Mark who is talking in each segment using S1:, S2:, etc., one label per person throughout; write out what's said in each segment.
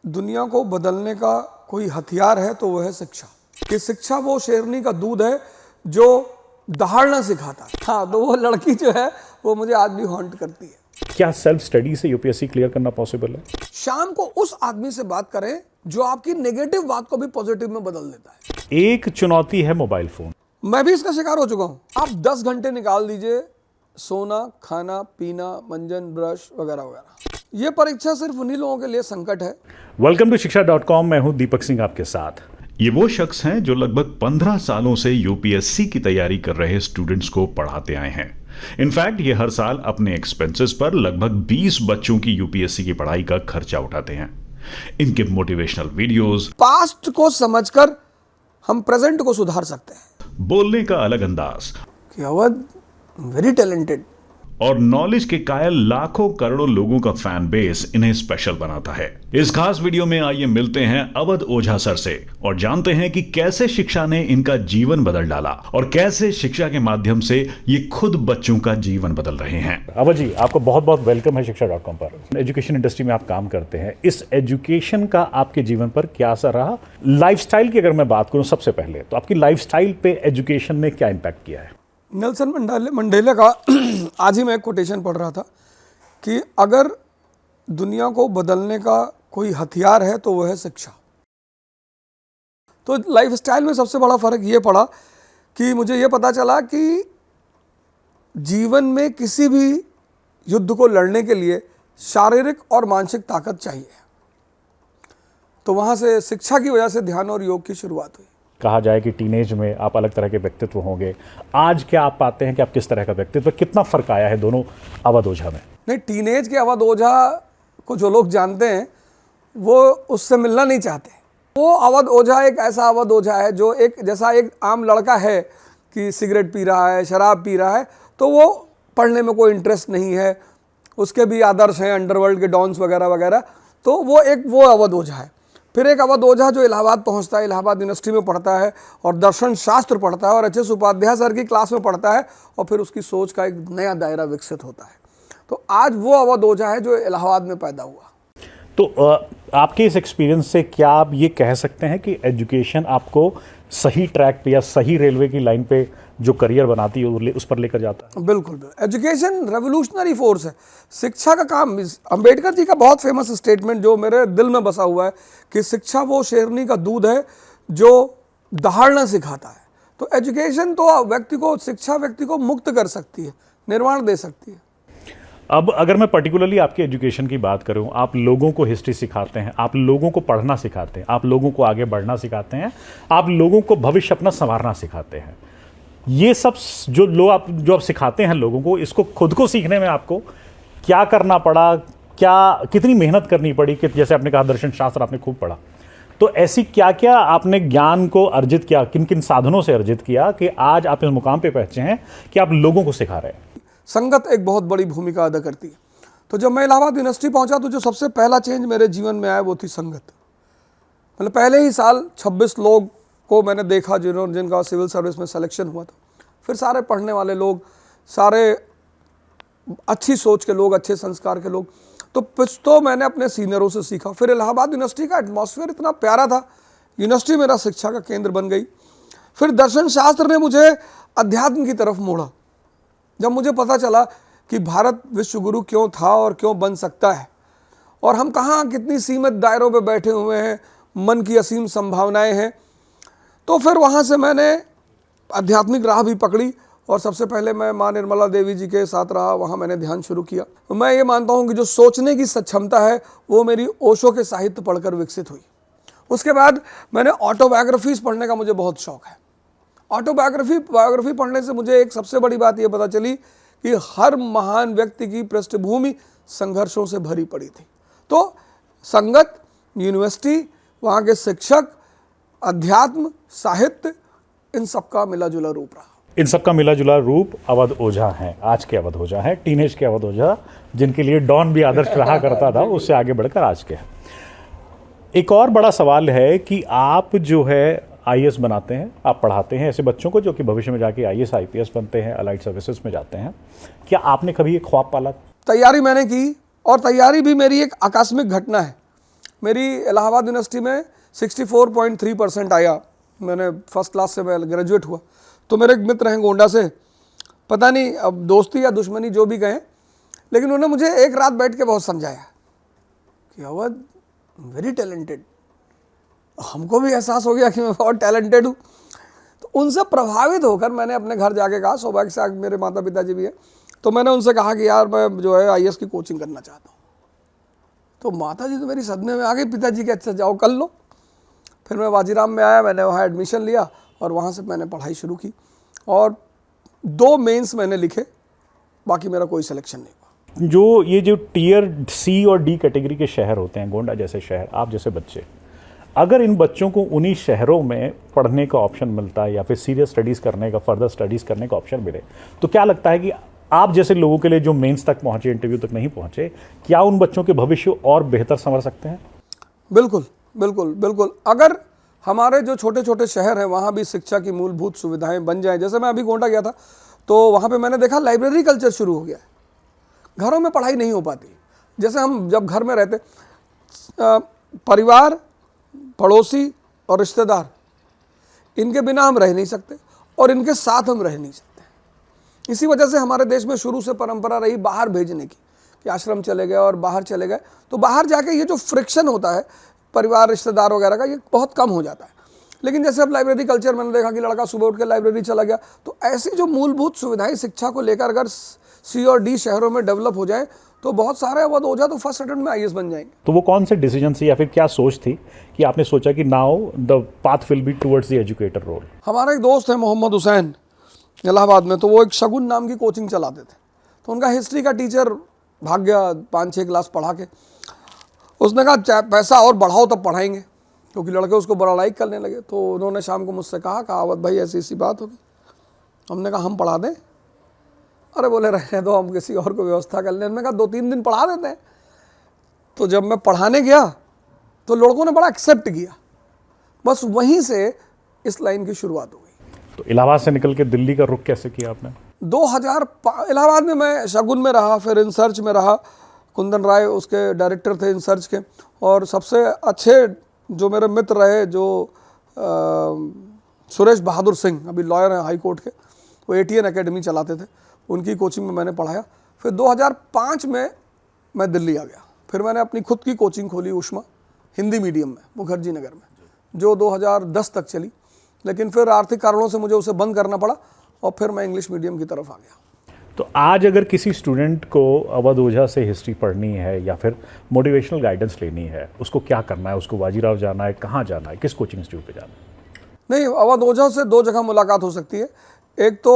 S1: दुनिया को बदलने का कोई हथियार है तो वो है शिक्षा। कि शिक्षा वो शेरनी का दूध है जो दहाड़ना सिखाता है। हाँ, तो वो लड़की जो है वो मुझे आज भी हॉन्ट करती है।
S2: क्या सेल्फ स्टडी से यूपीएससी क्लियर करना पॉसिबल है?
S1: शाम को उस आदमी से बात करें जो आपकी नेगेटिव बात को भी पॉजिटिव में बदल देता है।
S2: एक चुनौती है मोबाइल फोन।
S1: मैं भी इसका शिकार हो चुका हूं। आप 10 घंटे निकाल दीजिए, सोना, खाना, पीना, मंजन, ब्रश वगैरह वगैरह। ये परीक्षा सिर्फ उन्हीं लोगों के लिए संकट है।
S2: वेलकम टू शिक्षा.com। मैं हूं दीपक सिंह आपके साथ।
S3: ये वो शख्स हैं जो लगभग 15 सालों से यूपीएससी की तैयारी कर रहे स्टूडेंट्स को पढ़ाते आए हैं। इनफैक्ट ये हर साल अपने एक्सपेंसेस पर लगभग 20 बच्चों की यूपीएससी की पढ़ाई का खर्चा उठाते हैं। इनके मोटिवेशनल वीडियोस,
S1: पास्ट को समझकर हम प्रेजेंट को सुधार सकते हैं।
S3: बोलने का अलग अंदाज
S1: कि अवध वेरी टैलेंटेड
S3: और नॉलेज के कायल लाखों करोड़ों लोगों का फैन बेस इन्हें स्पेशल बनाता है। इस खास वीडियो में आइए मिलते हैं अवध ओझा सर से और जानते हैं कि कैसे शिक्षा ने इनका जीवन बदल डाला और कैसे शिक्षा के माध्यम से ये खुद बच्चों का जीवन बदल रहे हैं।
S2: अवध जी, आपको बहुत बहुत वेलकम है शिक्षा.com पर। एजुकेशन इंडस्ट्री में आप काम करते हैं, इस एजुकेशन का आपके जीवन पर क्या असर रहा? लाइफस्टाइल की अगर मैं बात करूं सबसे पहले, तो आपकी लाइफस्टाइल पे एजुकेशन ने क्या इम्पैक्ट किया है?
S1: नेल्सन मंडेला का आज ही मैं एक कोटेशन पढ़ रहा था कि अगर दुनिया को बदलने का कोई हथियार है तो वह है शिक्षा। तो लाइफस्टाइल में सबसे बड़ा फर्क ये पड़ा कि मुझे ये पता चला कि जीवन में किसी भी युद्ध को लड़ने के लिए शारीरिक और मानसिक ताकत चाहिए। तो वहाँ से शिक्षा की वजह से ध्यान और योग की शुरुआत हुई।
S2: कहा जाए कि टीनेज में आप अलग तरह के व्यक्तित्व होंगे, आज क्या आप पाते हैं कि आप किस तरह का व्यक्तित्व, कितना फर्क आया है दोनों अवध ओझा में?
S1: नहीं, टीनेज के अवध ओझा को जो लोग जानते हैं वो उससे मिलना नहीं चाहते। वो अवध ओझा एक ऐसा अवध ओझा है जो एक आम लड़का है कि सिगरेट पी रहा है, शराब पी रहा है, तो वो पढ़ने में कोई इंटरेस्ट नहीं है, उसके भी आदर्श हैं अंडरवर्ल्ड के डॉन्स वगैरह वगैरह, तो वो अवध ओझा है। फिर एक अवध ओझा जो इलाहाबाद पहुंचता है, इलाहाबाद यूनिवर्सिटी में पढ़ता है और दर्शन शास्त्र पढ़ता है और एच एस उपाध्याय सर की क्लास में पढ़ता है और फिर उसकी सोच का एक नया दायरा विकसित होता है। तो आज वो अवध ओझा है जो इलाहाबाद में पैदा हुआ।
S2: तो आपके इस एक्सपीरियंस से क्या आप ये कह सकते हैं कि एजुकेशन आपको सही ट्रैक पे या सही रेलवे की लाइन पे जो करियर बनाती है उस पर लेकर जाता है?
S1: बिल्कुल। एजुकेशन रेवोल्यूशनरी फोर्स है। शिक्षा का काम, अंबेडकर जी का बहुत फेमस स्टेटमेंट जो मेरे दिल में बसा हुआ है कि शिक्षा वो शेरनी का दूध है जो दहाड़ना सिखाता है। तो एजुकेशन तो शिक्षा व्यक्ति को मुक्त कर सकती है, निर्वाण दे सकती है।
S2: अब अगर मैं पर्टिकुलरली आपके एजुकेशन की बात करूं, आप लोगों को हिस्ट्री सिखाते हैं, आप लोगों को पढ़ना सिखाते हैं, आप लोगों को आगे बढ़ना सिखाते हैं, आप लोगों को भविष्य अपना संवारना सिखाते हैं। ये सब जो आप सिखाते हैं लोगों को, इसको खुद को सीखने में आपको क्या करना पड़ा, कितनी मेहनत करनी पड़ी? कि जैसे आपने कहा दर्शन शास्त्र आपने खूब पढ़ा, तो ऐसी क्या क्या आपने ज्ञान को अर्जित किया, किन किन साधनों से अर्जित किया कि आज आप इस मुकाम पे पहुंचे हैं कि आप लोगों को सिखा रहे हैं?
S1: संगत एक बहुत बड़ी भूमिका अदा करती है। तो जब मैं इलाहाबाद यूनिवर्सिटी पहुंचा तो जो सबसे पहला चेंज मेरे जीवन में आया वो थी संगत। मतलब पहले ही साल 26 लोग को मैंने देखा जिनका सिविल सर्विस में सिलेक्शन हुआ था। फिर सारे पढ़ने वाले लोग, सारे अच्छी सोच के लोग, अच्छे संस्कार के लोग। तो कुछ तो मैंने अपने सीनियरों से सीखा। फिर इलाहाबाद यूनिवर्सिटी का एटमॉस्फेयर इतना प्यारा था, यूनिवर्सिटी मेरा शिक्षा का केंद्र बन गई। फिर दर्शन शास्त्र ने मुझे अध्यात्म की तरफ मोड़ा। जब मुझे पता चला कि भारत विश्व गुरु क्यों था और क्यों बन सकता है और हम कहाँ कितनी सीमित दायरों पे बैठे हुए हैं, मन की असीम संभावनाएं हैं, तो फिर वहाँ से मैंने आध्यात्मिक राह भी पकड़ी और सबसे पहले मैं माँ निर्मला देवी जी के साथ रहा। वहाँ मैंने ध्यान शुरू किया। तो मैं ये मानता हूँ कि जो सोचने की सक्षमता है वो मेरी ओशो के साहित्य पढ़कर विकसित हुई। उसके बाद मैंने ऑटोबायोग्राफीज पढ़ने का मुझे बहुत शौक है। बायोग्राफी पढ़ने से मुझे एक सबसे बड़ी बात यह पता चली कि हर महान व्यक्ति की पृष्ठभूमि संघर्षों से भरी पड़ी थी। तो संगत, यूनिवर्सिटी, वहाँ के शिक्षक, अध्यात्म, साहित्य, इन सबका मिला जुला रूप रहा।
S2: इन सबका मिला जुला रूप अवध ओझा हैं, आज के अवध ओझा हैं, टीनेज के अवध ओझा, जिनके लिए डॉन भी आदर्श रहा करता था, उससे आगे बढ़कर आज के हैं। एक और बड़ा सवाल है कि आप जो है आईएएस बनाते हैं, आप पढ़ाते हैं ऐसे बच्चों को जो कि भविष्य में जाके आईएएस आईपीएस बनते हैं, अलाइड सर्विसेज में जाते हैं। क्या आपने कभी एक ख्वाब पाला?
S1: तैयारी मैंने की और तैयारी भी मेरी एक आकस्मिक घटना है। मेरी इलाहाबाद यूनिवर्सिटी में 64.3% आया, मैंने फर्स्ट क्लास से मैं ग्रेजुएट हुआ। तो मेरे एक मित्र हैं गोंडा से, पता नहीं अब दोस्ती या दुश्मनी जो भी कहें, लेकिन उन्होंने मुझे एक रात बैठ के बहुत समझाया कि अवध वेरी टैलेंटेड। हमको भी एहसास हो गया कि मैं बहुत टैलेंटेड हूँ। तो उनसे प्रभावित होकर मैंने अपने घर जाके कहा, सौभाग्य से मेरे माता पिताजी भी हैं, तो मैंने उनसे कहा कि यार मैं जो है IAS की कोचिंग करना चाहता हूँ। तो माता जी तो मेरी सदमे में आ गई, पिताजी के अच्छा जाओ कर लो। फिर मैं वाजीराम में आया, मैंने वहाँ एडमिशन लिया और वहाँ से मैंने पढ़ाई शुरू की और 2 मेंस मैंने लिखे, बाकी मेरा कोई सिलेक्शन नहीं हुआ।
S2: जो ये जो टियर C और D कैटेगरी के शहर होते हैं, गोंडा जैसे शहर, आप जैसे बच्चे, अगर इन बच्चों को उन्हीं शहरों में पढ़ने का ऑप्शन मिलता है या फिर सीरियस स्टडीज़ करने का, फर्दर स्टडीज़ करने का ऑप्शन मिले, तो क्या लगता है कि आप जैसे लोगों के लिए जो मेंस तक पहुंचे, इंटरव्यू तक नहीं पहुंचे, क्या उन बच्चों के भविष्य और बेहतर संवर सकते हैं?
S1: बिल्कुल बिल्कुल बिल्कुल। अगर हमारे जो छोटे छोटे शहर हैं वहाँ भी शिक्षा की मूलभूत सुविधाएं बन जाएं, जैसे मैं अभी गोंडा गया था तो वहाँ पे मैंने देखा लाइब्रेरी कल्चर शुरू हो गया है। घरों में पढ़ाई नहीं हो पाती, जैसे हम जब घर में रहते, परिवार, पड़ोसी और रिश्तेदार, इनके बिना हम रह नहीं सकते और इनके साथ हम रह नहीं सकते। इसी वजह से हमारे देश में शुरू से परंपरा रही बाहर भेजने की, कि आश्रम चले गए और बाहर चले गए, तो बाहर जाके ये जो फ्रिक्शन होता है परिवार रिश्तेदार वगैरह का, ये बहुत कम हो जाता है। लेकिन जैसे अब लाइब्रेरी कल्चर, मैंने देखा कि लड़का सुबह उठ के लाइब्रेरी चला गया, तो ऐसी जो मूलभूत सुविधाएं शिक्षा को लेकर अगर C और D शहरों में डेवलप हो जाए तो बहुत सारे अवध ओझा तो फर्स्ट अटेम्प्ट में IAS बन जाएंगे।
S2: तो वो कौन से डिसीजन से या फिर क्या सोच थी कि आपने सोचा कि now the path will be towards the educator role?
S1: हमारा एक दोस्त है मोहम्मद हुसैन इलाहाबाद में, तो वो एक शगुन नाम की कोचिंग चलाते थे। तो उनका हिस्ट्री का टीचर भाग गया 5-6 क्लास पढ़ा के। उसने कहा पैसा और बढ़ाओ तब पढ़ाएंगे, क्योंकि लड़के उसको बड़ा लाइक करने लगे। तो उन्होंने शाम को मुझसे कहा अवध भाई ऐसी ऐसी बात होगी। हमने कहा हम पढ़ा दें? अरे बोले रहने दो, हम किसी और को व्यवस्था कर लें। मैंने कहा 2-3 दिन पढ़ा देते हैं। तो जब मैं पढ़ाने गया तो लड़कों ने बड़ा एक्सेप्ट किया, बस वहीं से इस लाइन की शुरुआत हो गई।
S2: तो इलाहाबाद से निकल के दिल्ली का रुख कैसे किया आपने?
S1: 2005 इलाहाबाद में मैं शगुन में रहा, फिर इंसर्च में रहा। कुंदन राय उसके डायरेक्टर थे इंसर्च के, और सबसे अच्छे जो मेरे मित्र रहे जो सुरेश बहादुर सिंह, अभी लॉयर हैं हाई कोर्ट के, वो ATN एकेडमी चलाते थे, उनकी कोचिंग में मैंने पढ़ाया। फिर 2005 में मैं दिल्ली आ गया। फिर मैंने अपनी खुद की कोचिंग खोली उष्मा हिंदी मीडियम में मुखर्जी नगर में, जो 2010 तक चली, लेकिन फिर आर्थिक कारणों से मुझे उसे बंद करना पड़ा और फिर मैं इंग्लिश मीडियम की तरफ आ गया।
S2: तो आज अगर किसी स्टूडेंट को अवध ओझा से हिस्ट्री पढ़नी है या फिर मोटिवेशनल गाइडेंस लेनी है, उसको क्या करना है? उसको वाजीराव जाना है, कहाँ जाना है, किस कोचिंग इंस्टीट्यूट पे जाना है?
S1: नहीं, अवध ओझा से 2 जगह मुलाकात हो सकती है। एक तो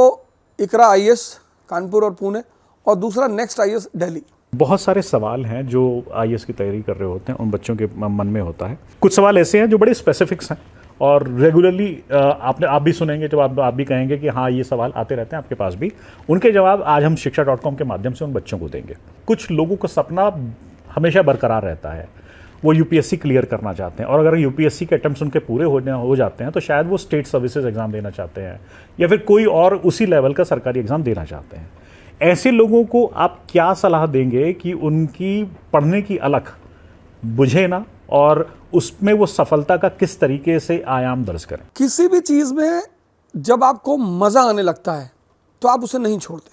S1: इकरा IAS कानपुर और पुणे, और दूसरा नेक्स्ट IAS दिल्ली।
S2: बहुत सारे सवाल हैं जो IAS की तैयारी कर रहे होते हैं, उन बच्चों के मन में होता है। कुछ सवाल ऐसे हैं जो बड़े स्पेसिफिक्स हैं और रेगुलरली आप भी सुनेंगे, जब आप भी कहेंगे कि हाँ ये सवाल आते रहते हैं आपके पास भी, उनके जवाब आज हम शिक्षा.com के माध्यम से उन बच्चों को देंगे। कुछ लोगों का सपना हमेशा बरकरार रहता है, वो UPSC क्लियर करना चाहते हैं, और अगर UPSC के अटेम्प्ट्स उनके पूरे हो जाते हैं तो शायद वो स्टेट सर्विसेज एग्जाम देना चाहते हैं या फिर कोई और उसी लेवल का सरकारी एग्जाम देना चाहते हैं। ऐसे लोगों को आप क्या सलाह देंगे कि उनकी पढ़ने की अलख बुझे ना और उसमें वो सफलता का किस तरीके से आयाम दर्ज करें?
S1: किसी भी चीज़ में जब आपको मज़ा आने लगता है तो आप उसे नहीं छोड़ते,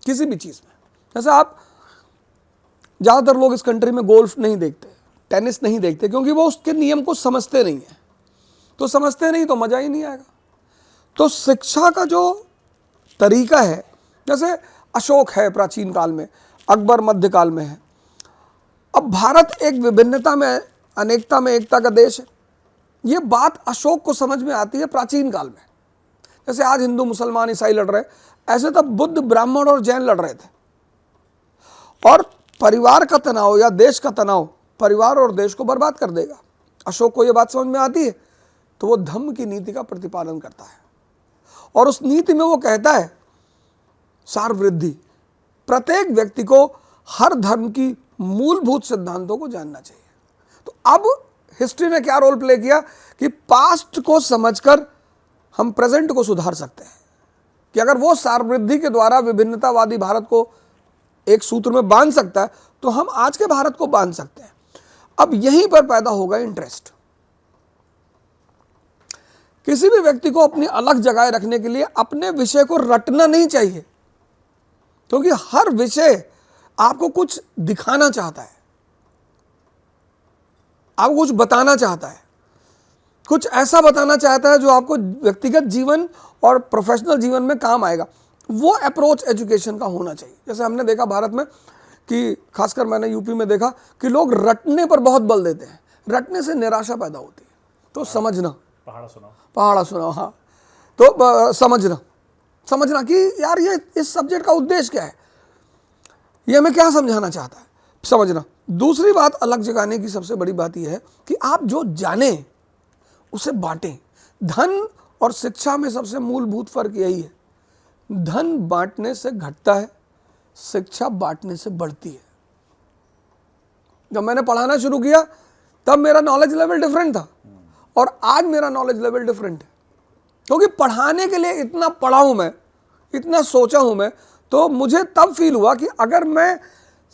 S1: किसी भी चीज़ में। जैसे आप, ज़्यादातर लोग इस कंट्री में गोल्फ नहीं देखते, टेनिस नहीं देखते, क्योंकि वो उसके नियम को समझते नहीं हैं। तो समझते नहीं तो मज़ा ही नहीं आएगा। तो शिक्षा का जो तरीका है, जैसे अशोक है प्राचीन काल में, अकबर मध्यकाल में है, अब भारत एक विभिन्नता में अनेकता में एकता का देश है। ये बात अशोक को समझ में आती है प्राचीन काल में। जैसे आज हिंदू मुसलमान ईसाई लड़ रहे हैं, ऐसे तब बुद्ध ब्राह्मण और जैन लड़ रहे थे। और परिवार का तनाव या देश का तनाव परिवार और देश को बर्बाद कर देगा। अशोक को यह बात समझ में आती है तो वो धम्म की नीति का प्रतिपालन करता है, और उस नीति में वो कहता है सार्ववृद्धि, प्रत्येक व्यक्ति को हर धर्म की मूलभूत सिद्धांतों को जानना चाहिए। तो अब हिस्ट्री ने क्या रोल प्ले किया कि पास्ट को समझकर हम प्रेजेंट को सुधार सकते हैं, कि अगर वो सार्ववृद्धि के द्वारा विभिन्नतावादी भारत को एक सूत्र में बांध सकता है तो हम आज के भारत को बांध सकते हैं। अब यहीं पर पैदा होगा इंटरेस्ट। किसी भी व्यक्ति को अपनी अलग जगह रखने के लिए अपने विषय को रटना नहीं चाहिए, क्योंकि हर विषय आपको कुछ दिखाना चाहता है, आपको कुछ बताना चाहता है, कुछ ऐसा बताना चाहता है जो आपको व्यक्तिगत जीवन और प्रोफेशनल जीवन में काम आएगा। वो अप्रोच एजुकेशन का होना चाहिए। जैसे हमने देखा भारत में कि खासकर मैंने यूपी में देखा कि लोग रटने पर बहुत बल देते हैं, रटने से निराशा पैदा होती है। तो समझना, पहाड़ा सुनाओ, हाँ, तो समझना कि यार ये इस सब्जेक्ट का उद्देश्य क्या है, ये हमें क्या समझाना चाहता है, समझना। दूसरी बात अलग जगाने की सबसे बड़ी बात यह है कि आप जो जाने उसे बांटें। धन और शिक्षा में सबसे मूलभूत फर्क यही है, धन बांटने से घटता है, शिक्षा बांटने से बढ़ती है। जब मैंने पढ़ाना शुरू किया तब मेरा नॉलेज लेवल डिफरेंट था और आज मेरा नॉलेज लेवल डिफरेंट है, क्योंकि पढ़ाने के लिए इतना पढ़ा हूं मैं, इतना सोचा हूं मैं। तो मुझे तब फील हुआ कि अगर मैं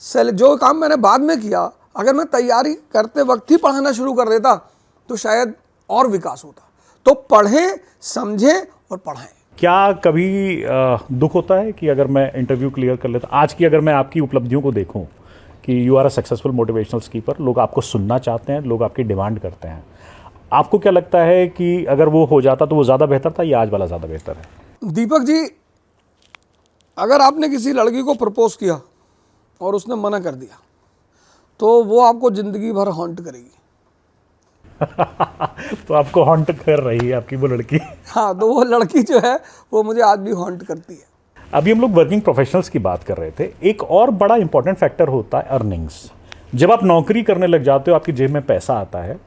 S1: जो काम मैंने बाद में किया, अगर मैं तैयारी करते वक्त ही पढ़ाना शुरू कर देता तो शायद और विकास होता। तो पढ़ें, समझें और पढ़ाएं।
S2: क्या कभी दुख होता है कि अगर मैं इंटरव्यू क्लियर कर लेता, आज की अगर मैं आपकी उपलब्धियों को देखूं कि you are a successful motivational speaker, लोग आपको सुनना चाहते हैं, लोग आपकी डिमांड करते हैं, आपको क्या लगता है कि अगर वो हो जाता तो वो ज़्यादा बेहतर था या आज वाला ज़्यादा बेहतर है?
S1: दीपक जी, अगर आपने किसी लड़की को प्रपोज किया और उसने मना कर दिया तो वो आपको जिंदगी भर हॉन्ट करेगी।
S2: तो आपको हॉन्ट कर रही है आपकी वो लड़की?
S1: हाँ, तो वो लड़की जो है वो मुझे आज भी हॉन्ट करती है।
S2: अभी हम लोग वर्किंग प्रोफेशनल्स की बात कर रहे थे। एक और बड़ा इंपॉर्टेंट फैक्टर होता है अर्निंग्स। जब आप नौकरी करने लग जाते हो, आपकी जेब में पैसा आता है,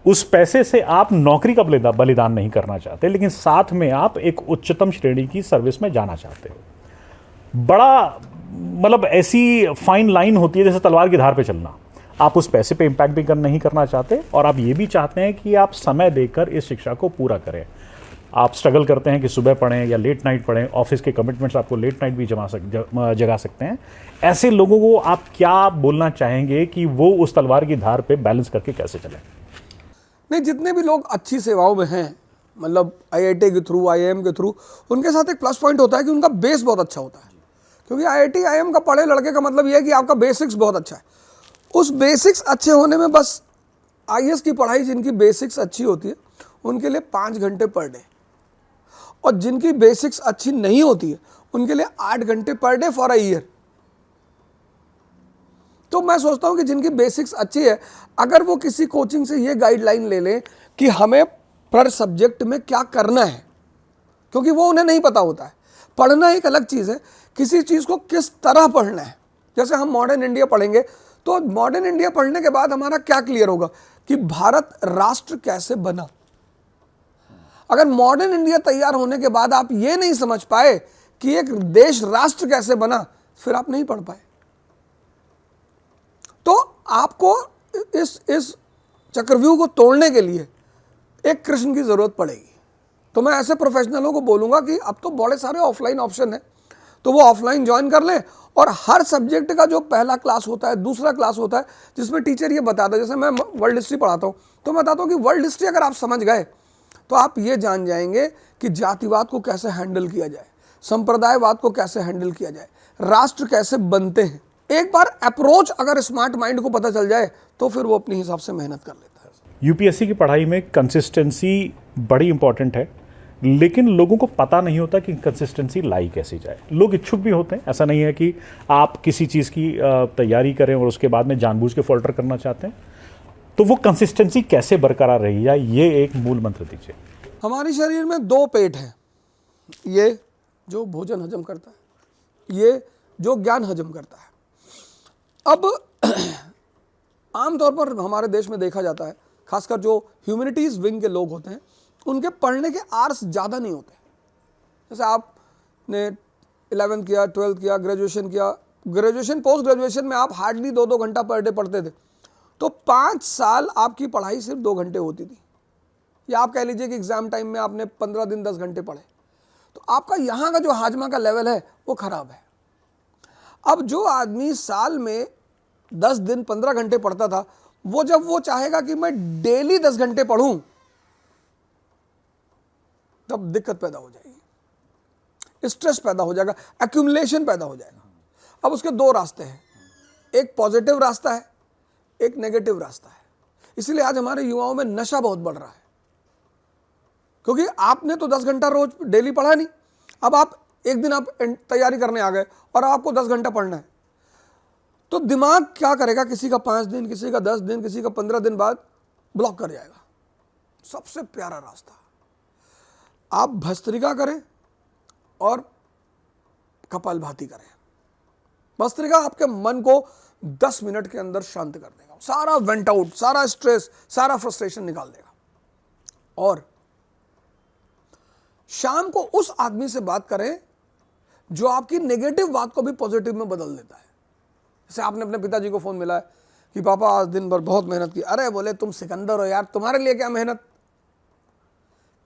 S2: उस पैसे से आप नौकरी का बलिदान नहीं करना चाहते, लेकिन साथ में आप एक उच्चतम श्रेणी की सर्विस में जाना चाहते हो। बड़ा मतलब ऐसी फाइन लाइन होती है जैसे तलवार की धार पे चलना। आप उस पैसे पे इम्पैक्ट भी नहीं करना चाहते और आप ये भी चाहते हैं कि आप समय देकर इस शिक्षा को पूरा करें। आप स्ट्रगल करते हैं कि सुबह पढ़ें या लेट नाइट पढ़ें, ऑफिस के कमिटमेंट्स आपको लेट नाइट भी जगा सकते हैं। ऐसे लोगों को आप क्या बोलना चाहेंगे कि वो उस तलवार की धार पे बैलेंस करके कैसे चलें?
S1: नहीं, जितने भी लोग अच्छी सेवाओं में हैं, मतलब IIT के थ्रू, IIM के थ्रू, उनके साथ एक प्लस पॉइंट होता है कि उनका बेस बहुत अच्छा होता है। क्योंकि IIT IIM का पढ़े लड़के का मतलब यह है कि आपका बेसिक्स बहुत अच्छा है। उस बेसिक्स अच्छे होने में बस IAS की पढ़ाई, जिनकी बेसिक्स अच्छी होती है उनके लिए 5 घंटे पर डे, और जिनकी बेसिक्स अच्छी नहीं होती है उनके लिए 8 घंटे per day for a year. तो मैं सोचता हूं कि जिनकी बेसिक्स अच्छी है, अगर वो किसी कोचिंग से ये गाइडलाइन ले लें कि हमें पर सब्जेक्ट में क्या करना है, क्योंकि वो उन्हें नहीं पता होता है। पढ़ना एक अलग चीज़ है, किसी चीज़ को किस तरह पढ़ना है। जैसे हम मॉडर्न इंडिया पढ़ेंगे तो मॉडर्न इंडिया पढ़ने के बाद हमारा क्या क्लियर होगा कि भारत राष्ट्र कैसे बना। अगर मॉडर्न इंडिया तैयार होने के बाद आप ये नहीं समझ पाए कि एक देश राष्ट्र कैसे बना, फिर आप नहीं पढ़ पाए। तो आपको इस चक्रव्यूह को तोड़ने के लिए एक कृष्ण की जरूरत पड़ेगी। तो मैं ऐसे प्रोफेशनलों को बोलूंगा कि अब तो बड़े सारे ऑफलाइन ऑप्शन है, तो वो ऑफलाइन ज्वाइन कर लें। और हर सब्जेक्ट का जो पहला क्लास होता है, दूसरा क्लास होता है, जिसमें टीचर ये बताता है। जैसे मैं वर्ल्ड हिस्ट्री पढ़ाता हूँ तो मैं बताता हूँ कि वर्ल्ड हिस्ट्री अगर आप समझ गए तो आप ये जान जाएंगे कि जातिवाद को कैसे हैंडल किया जाए, संप्रदायवाद को कैसे हैंडल किया जाए, राष्ट्र कैसे बनते हैं। एक बार अप्रोच अगर स्मार्ट माइंड को पता चल जाए तो फिर वो अपने हिसाब से मेहनत कर लेता है।
S2: यूपीएससी की पढ़ाई में कंसिस्टेंसी बड़ी इंपॉर्टेंट है, लेकिन लोगों को पता नहीं होता कि कंसिस्टेंसी लाई कैसी जाए। लोग इच्छुक भी होते हैं, ऐसा नहीं है कि आप किसी चीज़ की तैयारी करें और उसके बाद में जानबूझ के फॉल्टर करना चाहते हैं। तो वो कंसिस्टेंसी कैसे बरकरार रही है, ये एक मूल मंत्र दीजिए।
S1: हमारे शरीर में 2 पेट हैं, ये जो भोजन हजम करता है, ये जो ज्ञान हजम करता है। अब आमतौर पर हमारे देश में देखा जाता है, खासकर जो ह्यूमैनिटीज़ विंग के लोग होते हैं, उनके पढ़ने के आवर्स ज़्यादा नहीं होते। जैसे आपने 11th किया, 12th किया, ग्रेजुएशन किया, ग्रेजुएशन पोस्ट ग्रेजुएशन में आप हार्डली 2-2 घंटा पर डे पढ़ते थे, तो 5 साल आपकी पढ़ाई सिर्फ 2 घंटे होती थी। या आप कह लीजिए कि एग्ज़ाम टाइम में आपने 15 दिन 10 घंटे पढ़े, तो आपका यहाँ का जो हाजमा का लेवल है वो ख़राब है। अब जो आदमी साल में 10 दिन 15 घंटे पढ़ता था, वो जब वो चाहेगा कि मैं डेली 10 घंटे पढ़ूं, तब दिक्कत पैदा हो जाएगी, स्ट्रेस पैदा हो जाएगा, एक्यूमुलेशन पैदा हो जाएगा। अब उसके दो रास्ते हैं, एक पॉजिटिव रास्ता है, एक नेगेटिव रास्ता है। इसलिए आज हमारे युवाओं में नशा बहुत बढ़ रहा है, क्योंकि आपने तो 10 घंटा रोज डेली पढ़ा नहीं। अब आप एक दिन आप तैयारी करने आ गए और आपको 10 घंटा पढ़ना है, तो दिमाग क्या करेगा, किसी का 5 दिन, किसी का 10 दिन, किसी का 15 दिन बाद ब्लॉक कर जाएगा। सबसे प्यारा रास्ता, आप भस्त्रिका करें और कपालभाति करें। भस्त्रिका आपके मन को 10 मिनट के अंदर शांत कर देगा, सारा वेंट आउट, सारा स्ट्रेस, सारा फ्रस्ट्रेशन निकाल देगा। और शाम को उस आदमी से बात करें जो आपकी नेगेटिव बात को भी पॉजिटिव में बदल देता है। जैसे आपने अपने पिताजी को फोन मिला है कि पापा आज दिन भर बहुत मेहनत की। अरे बोले तुम सिकंदर हो यार, तुम्हारे लिए क्या मेहनत।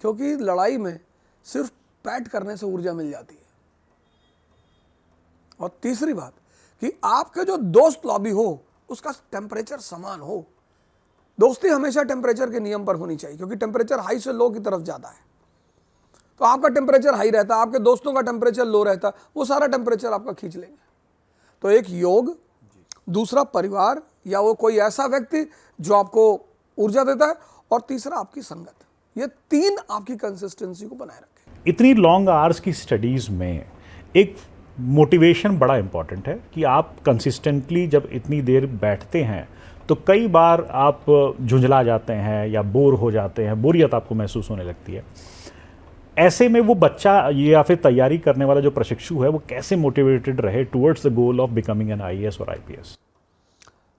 S1: क्योंकि लड़ाई में सिर्फ पैट करने से ऊर्जा मिल जाती है। और तीसरी बात कि आपके जो दोस्त लॉबी हो उसका टेम्परेचर समान हो। दोस्ती हमेशा टेम्परेचर के नियम पर होनी चाहिए, क्योंकि टेम्परेचर हाई से लो की तरफ जाता है। तो आपका टेम्परेचर हाई रहता है, आपके दोस्तों का टेम्परेचर लो रहता है, वो सारा टेम्परेचर आपका खींच लेंगे। तो एक योग, दूसरा परिवार या वो कोई ऐसा व्यक्ति जो आपको ऊर्जा देता है, और तीसरा आपकी संगत। ये तीन आपकी कंसिस्टेंसी को बनाए रखें।
S2: इतनी लॉन्ग आवर्स की स्टडीज़ में एक मोटिवेशन बड़ा इंपॉर्टेंट है कि आप कंसिस्टेंटली जब इतनी देर बैठते हैं तो कई बार आप झुंझला जाते हैं या बोर हो जाते हैं, बोरियत आपको महसूस होने लगती है। ऐसे में वो बच्चा या फिर तैयारी करने वाला जो प्रशिक्षु है वो कैसे मोटिवेटेड रहे towards the goal of becoming an IAS और आईपीएस?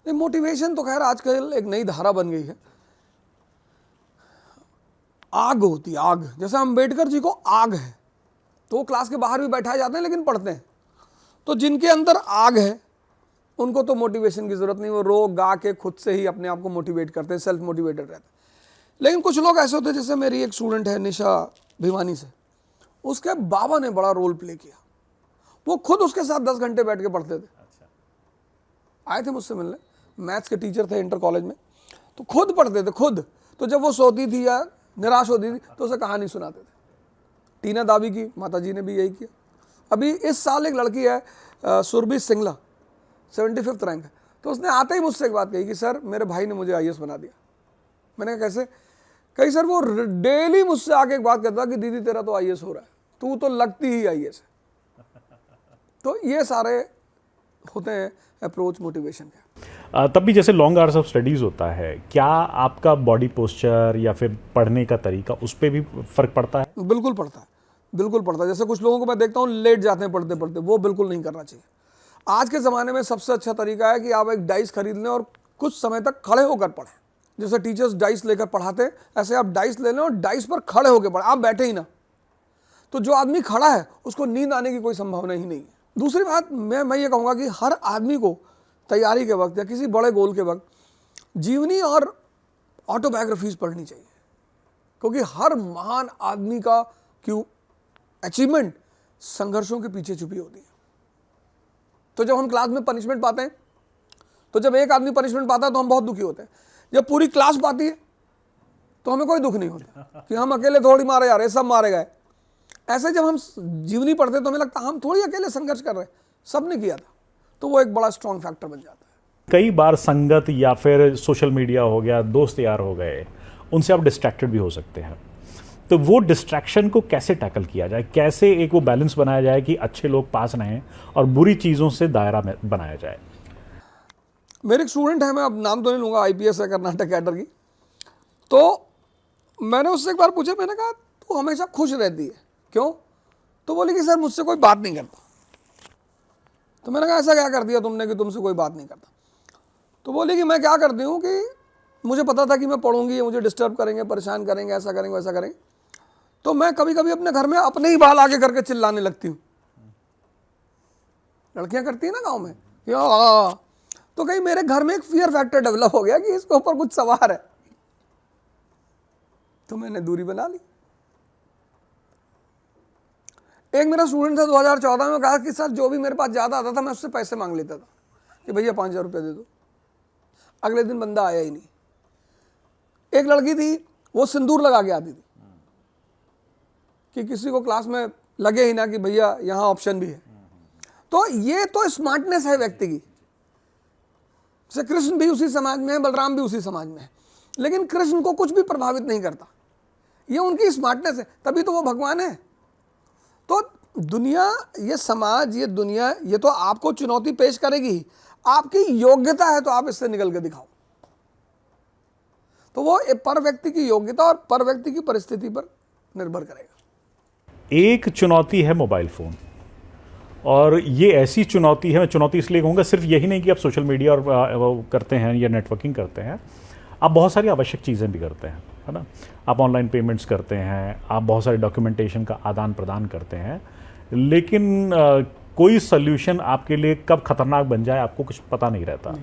S1: मोटिवेशन तो खैर आजकल एक नई धारा बन गई है। आग होती है, आग। जैसे अम्बेडकर जी को आग है तो वो क्लास के बाहर भी बैठाए जाते हैं लेकिन पढ़ते हैं। तो जिनके अंदर आग है उनको तो मोटिवेशन की जरूरत नहीं, वो रो गा के खुद से ही अपने आप को मोटिवेट करते हैं, सेल्फ मोटिवेटेड रहते हैं। लेकिन कुछ लोग ऐसे होते हैं, जैसे मेरी एक स्टूडेंट है निशा भिवानी से, उसके बाबा ने बड़ा रोल प्ले किया। वो खुद उसके साथ 10 घंटे बैठ के पढ़ते थे। आए थे मुझसे मिलने, मैथ्स के टीचर थे इंटर कॉलेज में, तो खुद पढ़ते थे खुद। तो जब वो सोती थी या निराश होती थी तो उसे कहानी सुनाते थे। टीना दावी की माता जी ने भी यही किया। अभी इस साल एक लड़की है सुरभि सिंगला, 75th रैंक है, तो उसने आते ही मुझसे एक बात कही कि सर मेरे भाई ने मुझे आईएएस बना दिया। मैंने कहा कैसे? कहीं सर वो डेली मुझसे आके एक बात करता कि दीदी तेरा तो आईएएस हो रहा है, तू तो लगती ही आईएएस है। तो ये सारे होते हैं अप्रोच मोटिवेशन के।
S2: तब भी जैसे लॉन्ग आवर्स ऑफ स्टडीज़ होता है, क्या आपका बॉडी पोस्चर या फिर पढ़ने का तरीका उस पर भी फ़र्क पड़ता है?
S1: बिल्कुल पड़ता है, बिल्कुल पड़ता है। जैसे कुछ लोगों को मैं देखता हूँ लेट जाते हैं पढ़ते पढ़ते, वो बिल्कुल नहीं करना चाहिए। आज के ज़माने में सबसे अच्छा तरीका है कि आप एक डाइस खरीद लें और कुछ समय तक खड़े होकर पढ़ें। जैसे टीचर्स डाइस लेकर पढ़ाते हैं, ऐसे आप डाइस ले लें और डाइस पर खड़े होकर पढ़ें, आप बैठे ही ना। तो जो आदमी खड़ा है उसको नींद आने की कोई संभावना ही नहीं है। दूसरी बात मैं ये कहूँगा कि हर आदमी को तैयारी के वक्त या किसी बड़े गोल के वक्त जीवनी और ऑटोबायोग्राफीज पढ़नी चाहिए, क्योंकि हर महान आदमी का अचीवमेंट संघर्षों के पीछे छुपी होती है। तो जब हम क्लास में पनिशमेंट पाते हैं, तो जब एक आदमी पनिशमेंट पाता है तो हम बहुत दुखी होते हैं। जब पूरी क्लास पाती है तो हमें कोई दुख नहीं होता कि हम अकेले थोड़ी मारे जा रहे, सब मारे गए। ऐसे जब हम जीवनी पढ़ते हैं तो हमें लगता है हम थोड़ी अकेले संघर्ष कर रहे हैं, सब ने किया था। तो वो एक बड़ा स्ट्रॉन्ग फैक्टर बन जाता है।
S2: कई बार संगत या फिर सोशल मीडिया हो गया, दोस्त यार हो गए, उनसे आप डिस्ट्रैक्टेड भी हो सकते हैं। तो वो डिस्ट्रैक्शन को कैसे टैकल किया जाए, कैसे एक वो बैलेंस बनाया जाए कि अच्छे लोग पास रहें और बुरी चीज़ों से दायरा में बनाया जाए?
S1: मेरे एक स्टूडेंट है, मैं अब नाम तो नहीं लूँगा, आईपीएस है कर्नाटक कैडर की। तो मैंने उससे एक बार पूछा, मैंने कहा तू हमेशा खुश रहती है क्यों? तो बोली कि सर मुझसे कोई बात नहीं करता। तो मैंने कहा ऐसा क्या कर दिया तुमने कि तुमसे कोई बात नहीं करता? तो बोली कि मैं क्या करती हूँ कि मुझे पता था कि मैं पढ़ूंगी, ये मुझे डिस्टर्ब करेंगे, परेशान करेंगे, ऐसा करेंगे वैसा करेंगे, तो मैं कभी कभी अपने घर में अपने ही बाल आगे करके चिल्लाने लगती हूँ। लड़कियां करती है ना गाँव में, तो कहीं मेरे घर में एक फियर फैक्टर डेवलप हो गया कि इसके ऊपर कुछ सवार है, तो मैंने दूरी बना ली। एक मेरा स्टूडेंट था 2014 में, कहा कि सर जो भी मेरे पास ज़्यादा आता था मैं उससे पैसे मांग लेता था कि भैया 5,000 रुपये दे दो। अगले दिन बंदा आया ही नहीं। एक लड़की थी, वो सिंदूर लगा के आती थी कि किसी को क्लास में लगे ही ना कि भैया यहाँ ऑप्शन भी है। तो ये तो स्मार्टनेस है व्यक्ति की। जैसे कृष्ण भी उसी समाज में है, बलराम भी उसी समाज में है, लेकिन कृष्ण को कुछ भी प्रभावित नहीं करता। ये उनकी स्मार्टनेस है, तभी तो वो भगवान है। तो दुनिया, ये समाज, ये दुनिया, ये तो आपको चुनौती पेश करेगी ही। आपकी योग्यता है तो आप इससे निकल के दिखाओ। तो वो पर व्यक्ति की योग्यता और पर व्यक्ति की परिस्थिति पर निर्भर करेगा।
S2: एक चुनौती है मोबाइल फ़ोन, और ये ऐसी चुनौती है, मैं चुनौती इसलिए कहूँगा, सिर्फ यही नहीं कि आप सोशल मीडिया और वो करते हैं या नेटवर्किंग करते हैं, आप बहुत सारी आवश्यक चीज़ें भी करते हैं, है ना। आप ऑनलाइन पेमेंट्स करते हैं, आप बहुत सारे डॉक्यूमेंटेशन का आदान प्रदान करते हैं, लेकिन कोई सोल्यूशन आपके लिए कब खतरनाक बन जाए आपको कुछ पता नहीं रहता।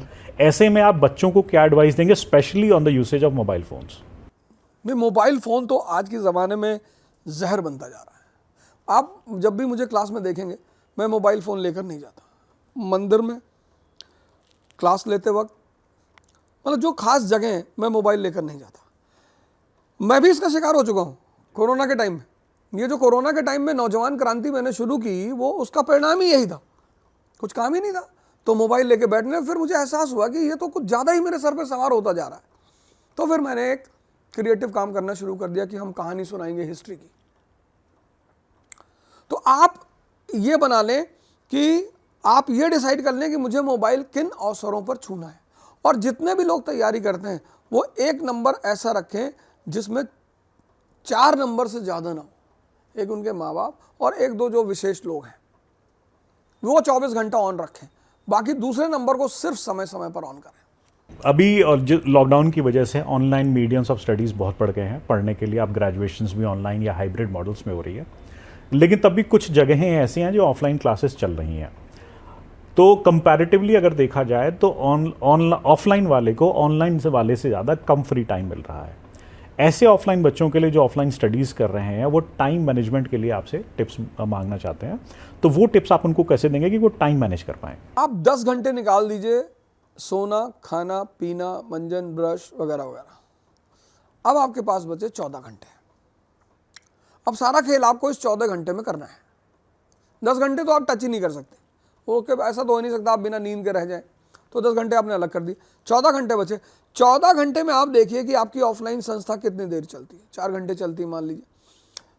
S2: ऐसे में आप बच्चों को क्या एडवाइस देंगे, specially on the usage of mobile phones?
S1: Mobile phone तो आज के ज़माने में जहर बनता जा रहा है। आप जब भी मुझे क्लास में देखेंगे, मैं मोबाइल फ़ोन लेकर नहीं जाता। मंदिर में क्लास लेते वक्त, मतलब जो खास जगह हैं, मैं मोबाइल लेकर नहीं जाता। मैं भी इसका शिकार हो चुका हूँ कोरोना के टाइम में। ये जो कोरोना के टाइम में नौजवान क्रांति मैंने शुरू की, वो उसका परिणाम ही यही था, कुछ काम ही नहीं था तो मोबाइल लेके बैठने। फिर मुझे एहसास हुआ कि ये तो कुछ ज़्यादा ही मेरे सर पे सवार होता जा रहा है। तो फिर मैंने एक क्रिएटिव काम करना शुरू कर दिया कि हम कहानी सुनाएंगे हिस्ट्री की। तो आप ये बना लें कि आप ये डिसाइड कर लें कि मुझे मोबाइल किन अवसरों पर छूना है, और जितने भी लोग तैयारी करते हैं वो एक नंबर ऐसा रखें जिसमें 4 नंबर से ज़्यादा ना हो। एक उनके माँ बाप और एक दो जो विशेष लोग हैं, वो 24 घंटा ऑन रखें। बाकी दूसरे नंबर को सिर्फ समय समय पर ऑन करें।
S2: अभी और लॉकडाउन की वजह से ऑनलाइन मीडियम्स ऑफ स्टडीज़ बहुत बढ़ गए हैं। पढ़ने के लिए आप ग्रेजुएशंस भी ऑनलाइन या हाइब्रिड मॉडल्स में हो रही है, लेकिन तब भी कुछ जगहें ऐसी हैं जो ऑफलाइन क्लासेस चल रही हैं। तो कंपैरेटिवली अगर देखा जाए तो ऑफलाइन वाले को ऑनलाइन से वाले से ज़्यादा कम फ्री टाइम मिल रहा है। ऐसे ऑफलाइन बच्चों के लिए जो ऑफलाइन स्टडीज़ कर रहे हैं, वो टाइम मैनेजमेंट के लिए आपसे टिप्स मांगना चाहते हैं। तो वो टिप्स आप उनको कैसे देंगे कि वो टाइम मैनेज कर पाएँ?
S1: आप 10 घंटे निकाल दीजिए, सोना, खाना, पीना, मंजन, ब्रश वगैरह वगैरह। अब आपके पास बचे 14 घंटे। अब सारा खेल आपको इस 14 घंटे में करना है। 10 घंटे तो आप टच ही नहीं कर सकते। ओके, ऐसा तो हो नहीं सकता आप बिना नींद के रह जाएं। तो 10 घंटे आपने अलग कर दिए, 14 घंटे बचे। 14 घंटे में आप देखिए कि आपकी ऑफलाइन संस्था कितनी देर चलती है। 4 घंटे चलती है मान लीजिए,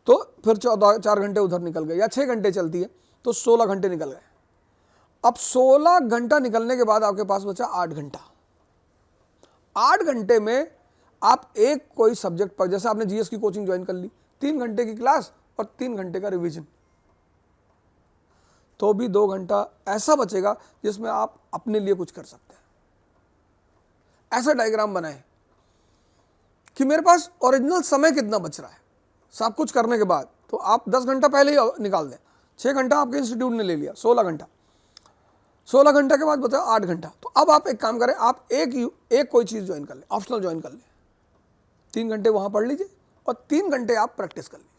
S1: तो फिर 4 घंटे उधर निकल गए, या 6 घंटे चलती है तो 16 घंटे निकल गए। अब 16 घंटा निकलने के बाद आपके पास बचा 8 घंटा। 8 घंटे में आप एक कोई सब्जेक्ट पर, जैसे आपने जीएस की कोचिंग ज्वाइन कर ली, 3 घंटे की क्लास और 3 घंटे का रिवीजन, तो भी 2 घंटा ऐसा बचेगा जिसमें आप अपने लिए कुछ कर सकते हैं। ऐसा डायग्राम बनाएं कि मेरे पास ओरिजिनल समय कितना बच रहा है सब कुछ करने के बाद। तो आप 10 घंटा पहले ही निकाल दें। 6 घंटा आपके इंस्टीट्यूट ने ले लिया, 16 घंटा। 16 घंटा के बाद बचा 8 घंटा। तो अब आप एक काम करें, आप एक कोई चीज़ ज्वाइन कर लें, ऑप्शनल ज्वाइन कर लें। 3 घंटे वहाँ पढ़ लीजिए और 3 घंटे आप प्रैक्टिस कर लीजिए,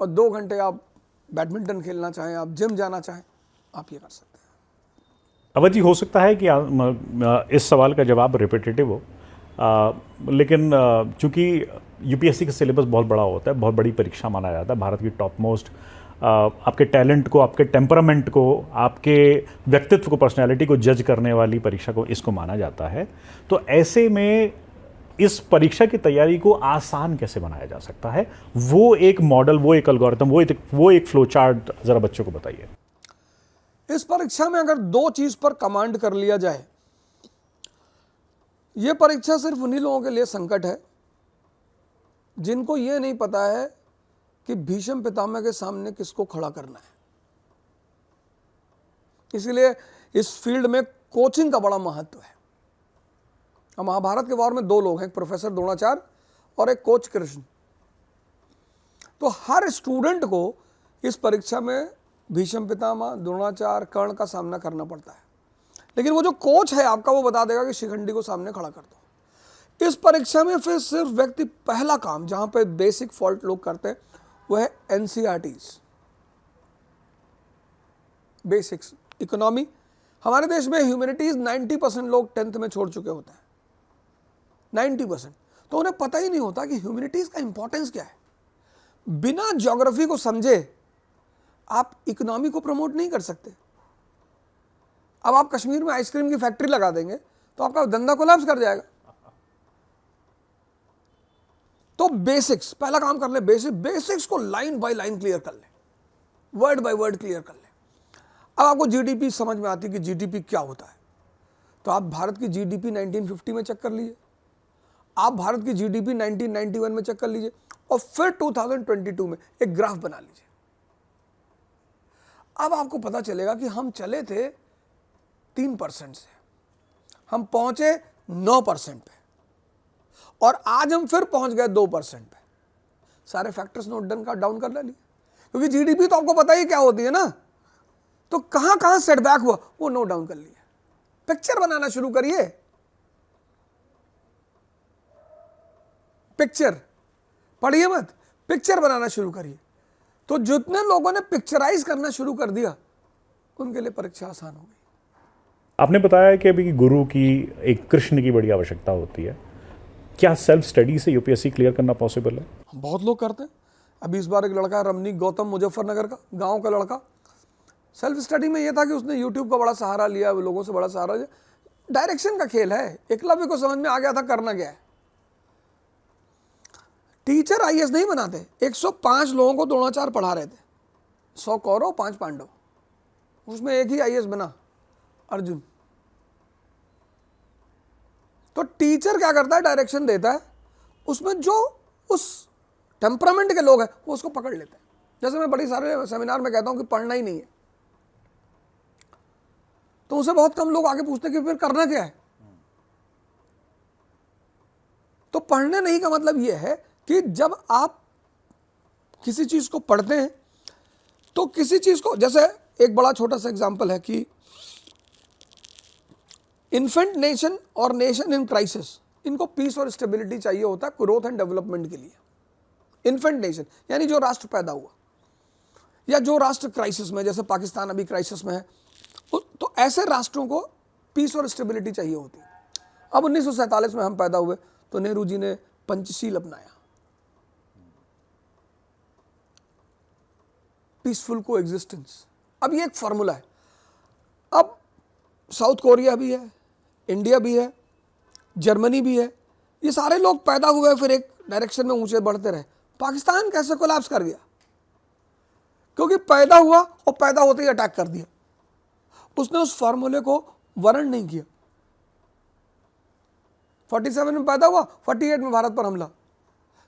S1: और 2 घंटे आप बैडमिंटन खेलना चाहें, आप जिम जाना चाहें, आप ये कर सकते हैं।
S2: अवध जी, हो सकता है कि इस सवाल का जवाब रिपीटेटिव हो, लेकिन चूंकि यूपीएससी का सिलेबस बहुत बड़ा होता है, बहुत बड़ी परीक्षा माना जाता है, भारत की टॉप मोस्ट, आपके टैलेंट को, आपके टेम्परामेंट को, आपके व्यक्तित्व को, पर्सनैलिटी को जज करने वाली परीक्षा को इसको माना जाता है। तो ऐसे में इस परीक्षा की तैयारी को आसान कैसे बनाया जा सकता है? वो एक मॉडल, वो एक एल्गोरिथम, वो एक फ्लो चार्ट जरा बच्चों को बताइए।
S1: इस परीक्षा में अगर 2 चीज पर कमांड कर लिया जाए, यह परीक्षा सिर्फ उन्हीं लोगों के लिए संकट है जिनको यह नहीं पता है कि भीष्म पितामह के सामने किसको खड़ा करना है। इसलिए इस फील्ड में कोचिंग का बड़ा महत्व है। अब महाभारत के वॉर में 2 लोग हैं, एक प्रोफेसर द्रोणाचार्य और एक कोच कृष्ण। तो हर स्टूडेंट को इस परीक्षा में भीष्म पितामह, द्रोणाचार्य, कर्ण का सामना करना पड़ता है। लेकिन वो जो कोच है आपका, वो बता देगा कि शिखंडी को सामने खड़ा कर दो। इस परीक्षा में फिर सिर्फ व्यक्ति पहला काम जहां पे बेसिक फॉल्ट लोग करते हैं वो है एनसीईआरटीज, बेसिक्स, इकोनॉमी, हमारे देश में ह्यूमैनिटीज 90% लोग 10th में छोड़ चुके होते हैं, 90%। तो उन्हें पता ही नहीं होता कि ह्यूमैनिटीज का इंपॉर्टेंस क्या है। बिना ज्योग्राफी को समझे आप इकोनॉमी को प्रमोट नहीं कर सकते। अब आप कश्मीर में आइसक्रीम की फैक्ट्री लगा देंगे तो आपका धंधा कोलैप्स कर जाएगा। तो बेसिक्स, पहला काम कर ले, बेसिक्स को लाइन बाय लाइन क्लियर कर ले, वर्ड बाय वर्ड क्लियर कर ले। अब आपको जीडीपी समझ में आती है कि जीडीपी क्या होता है, तो आप भारत की जीडीपी 1950 में चेक कर लीजिए, आप भारत की जीडीपी 1991 में चेक कर लीजिए, और फिर 2022 में एक ग्राफ बना लीजिए। अब आपको पता चलेगा कि हम चले थे 3% से, हम पहुंचे 9% पे, और आज हम फिर पहुंच गए 2% पे। सारे फैक्टर्स नोट डाउन कर लिए, क्योंकि जीडीपी तो आपको पता ही क्या होती है ना, तो कहां कहां सेटबैक हुआ वो नोट डाउन कर लिया। पिक्चर बनाना शुरू करिए, पिक्चर पढ़िए मत, पिक्चर बनाना शुरू करिए। तो जितने लोगों ने पिक्चराइज करना शुरू कर दिया उनके लिए परीक्षा आसान हो गई।
S2: आपने बताया कि अभी गुरु की, एक कृष्ण की बड़ी आवश्यकता होती है। क्या सेल्फ स्टडी से यूपीएससी क्लियर करना पॉसिबल है?
S1: बहुत लोग करते हैं। अभी इस बार एक लड़का है रमनीक गौतम, मुजफ्फरनगर का, गांव का लड़का, सेल्फ स्टडी में यह था कि उसने यूट्यूब का बड़ा सहारा लिया, लोगों से बड़ा सहारा लिया। डायरेक्शन का खेल है। एकलव्य को समझ में आ गया था करना क्या है। टीचर आईएएस नहीं बनाते। 105 लोगों को द्रोणाचार्य पढ़ा रहे थे, 100 कौरव 5 पांडव, उसमें एक ही आईएएस बना, अर्जुन। तो टीचर क्या करता है, डायरेक्शन देता है, उसमें जो उस टेम्परामेंट के लोग हैं वो उसको पकड़ लेते हैं। जैसे मैं बड़ी सारे सेमिनार में कहता हूं कि पढ़ना ही नहीं है, तो उसे बहुत कम लोग आगे पूछते हैं कि फिर करना क्या है। तो पढ़ने नहीं का मतलब यह है कि जब आप किसी चीज को पढ़ते हैं तो किसी चीज को, जैसे एक बड़ा छोटा सा एग्जांपल है कि इन्फेंट नेशन और नेशन इन क्राइसिस, इनको पीस और स्टेबिलिटी चाहिए होता है ग्रोथ एंड डेवलपमेंट के लिए। इन्फेंट नेशन यानी जो राष्ट्र पैदा हुआ, या जो राष्ट्र क्राइसिस में, जैसे पाकिस्तान अभी क्राइसिस में है, तो ऐसे राष्ट्रों को पीस और स्टेबिलिटी चाहिए होती है। अब 1947 में हम पैदा हुए तो नेहरू जी ने पंचशील अपनाया, पीसफुल को एग्जिस्टेंस। अब ये एक फॉर्मूला है। अब साउथ कोरिया भी है, इंडिया भी है, जर्मनी भी है, ये सारे लोग पैदा हुए फिर एक डायरेक्शन में ऊंचे बढ़ते रहे। पाकिस्तान कैसे कोलैप्स कर गया? क्योंकि पैदा हुआ और पैदा होते ही अटैक कर दिया। उसने उस फॉर्मूले को वर्ण नहीं किया। 47 में पैदा हुआ, 48 में भारत पर हमला,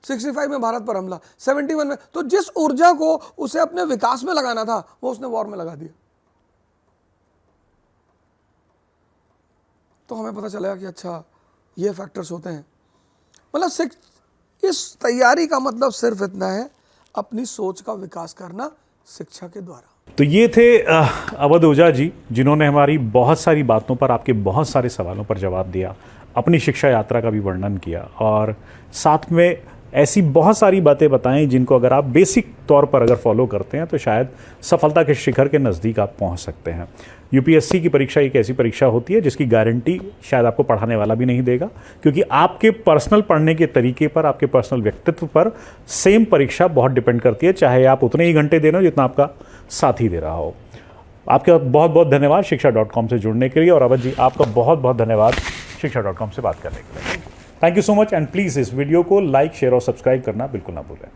S1: 65 में भारत पर हमला, 71 में, तो जिस ऊर्जा को उसे अपने विकास में लगाना था वो उसने वॉर में लगा दिया। तो हमें पता चला कि अच्छा ये फैक्टर्स होते हैं। मतलब इस तैयारी का मतलब सिर्फ इतना है, अपनी सोच का विकास करना शिक्षा के द्वारा।
S2: तो ये थे अवध ओझा जी, जिन्होंने हमारी बहुत सारी बातों पर, आपके बहुत सारे सवालों पर जवाब दिया, अपनी शिक्षा यात्रा का भी वर्णन किया, और साथ में ऐसी बहुत सारी बातें बताएं जिनको अगर आप बेसिक तौर पर अगर फॉलो करते हैं तो शायद सफलता के शिखर के नज़दीक आप पहुंच सकते हैं। यूपीएससी की परीक्षा एक ऐसी परीक्षा होती है जिसकी गारंटी शायद आपको पढ़ाने वाला भी नहीं देगा, क्योंकि आपके पर्सनल पढ़ने के तरीके पर, आपके पर्सनल व्यक्तित्व पर सेम परीक्षा बहुत डिपेंड करती है, चाहे आप उतने ही घंटे दे रहे हो जितना आपका साथी दे रहा हो। आपका बहुत बहुत धन्यवाद शिक्षा.com से जुड़ने के लिए, और अवध जी आपका बहुत बहुत धन्यवाद शिक्षा.com से बात करने के लिए। Thank you so much, and please इस वीडियो को लाइक, शेयर और सब्सक्राइब करना बिल्कुल ना भूलें।